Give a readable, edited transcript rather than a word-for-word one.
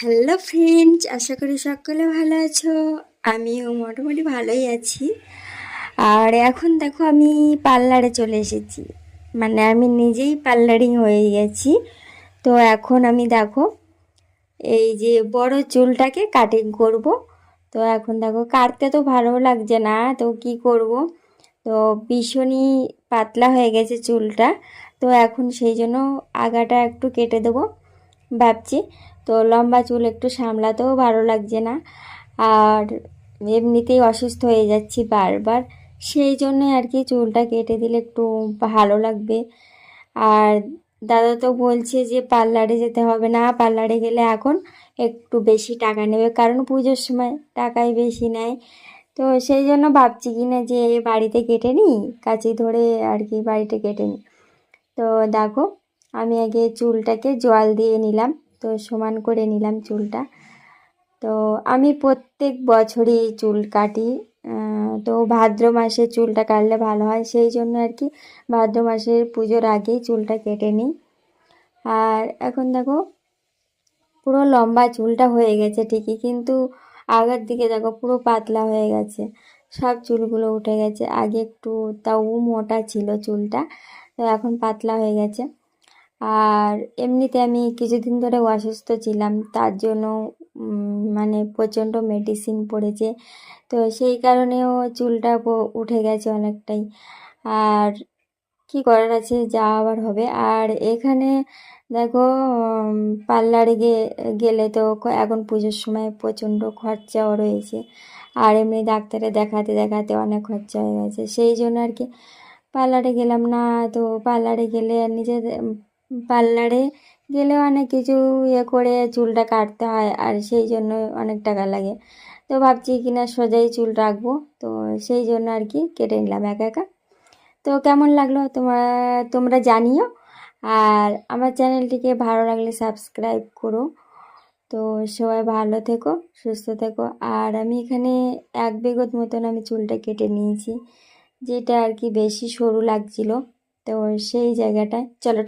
Hello friends, আশা করি সকলে ভালো আছো। আমিও মোটামুটি ভালোই আছি। আর এখন দেখো আমি পার্লারে চলে এসেছি, মানে আমি নিজেই পার্লারিং হয়ে গেছি। তো এখন আমি দেখো এই যে বড় চুলটাকে কাটিং করব। তো এখন দেখো কাটতে তো ভালো লাগছে না, তো কি করব। তো ভীষণই পাতলা হয়ে গেছে চুলটা। তো এখন সেই জন্য আগাটা একটু কেটে দেবো ভাবছি। তো লম্বা চুল একটু সামলাতেও ভালো লাগছে না, আর এমনিতেই অসুস্থ হয়ে যাচ্ছি বারবার। সেই জন্য আর কি চুলটা কেটে দিলে একটু ভালো লাগবে। আর দাদা তো বলছে যে পার্লারে যেতে হবে না, পার্লারে গেলে এখন একটু বেশি টাকা নেবে, কারণ পুজোর সময় টাকাই বেশি নেয়। তো সেই জন্য ভাবছি কি না যে বাড়িতে কেটে নিই, কাঁচি ধরে আর কি বাড়িতে কেটে নিই। তো দেখো আমি আগে চুলটাকে জল দিয়ে নিলাম, তো সমান করে নিলাম চুলটা। তো আমি প্রত্যেক বছরই চুল কাটি। তো ভাদ্র মাসে চুলটা কাটলে ভালো হয়, সেই জন্য আর কি ভাদ্র মাসের পুজোর আগেই চুলটা কেটে নিই। আর এখন দেখো পুরো লম্বা চুলটা হয়ে গেছে ঠিকই, কিন্তু আগের দিকে দেখো পুরো পাতলা হয়ে গেছে, সব চুলগুলো উঠে গেছে। আগে একটু তাও মোটা ছিল চুলটা, তো এখন পাতলা হয়ে গেছে। আর এমনিতে আমি কিছুদিন ধরে অসুস্থ ছিলাম, তার জন্য মানে প্রচণ্ড মেডিসিন পড়েছে। তো সেই কারণেও চুলটা উঠে গেছে অনেকটাই। আর কি করার আছে, যা আবার হবে। আর এখানে দেখো পার্লারে গেলে তো এখন পুজোর সময় প্রচণ্ড খরচাও রয়েছে, আর এমনি ডাক্তারে দেখাতে দেখাতে অনেক খরচা হয়ে গেছে। সেই জন্য আর কি পার্লারে গেলাম না। তো পার্লারে গেলে পার্লারে গেলে অনেক কিছু করে চুলটা কাটতে হয়, আর সেই জন্য অনেক টাকা লাগে। তো ভাবছি কিনা সোজাই চুল রাখবো, তো সেই জন্য আর কি কেটে নিলাম একা একা। তো কেমন লাগলো তোমরা জানিও। আর আমার চ্যানেলটিকে ভালো লাগলে সাবস্ক্রাইব করো। তো সবাই ভালো থেকো, সুস্থ থেকো। আর আমি এখানে 1 বিঘত মতন আমি চুলটা কেটে নিয়েছি, যেটা আর কি বেশি সরু লাগছিল। তো সেই জায়গাটায় চলো।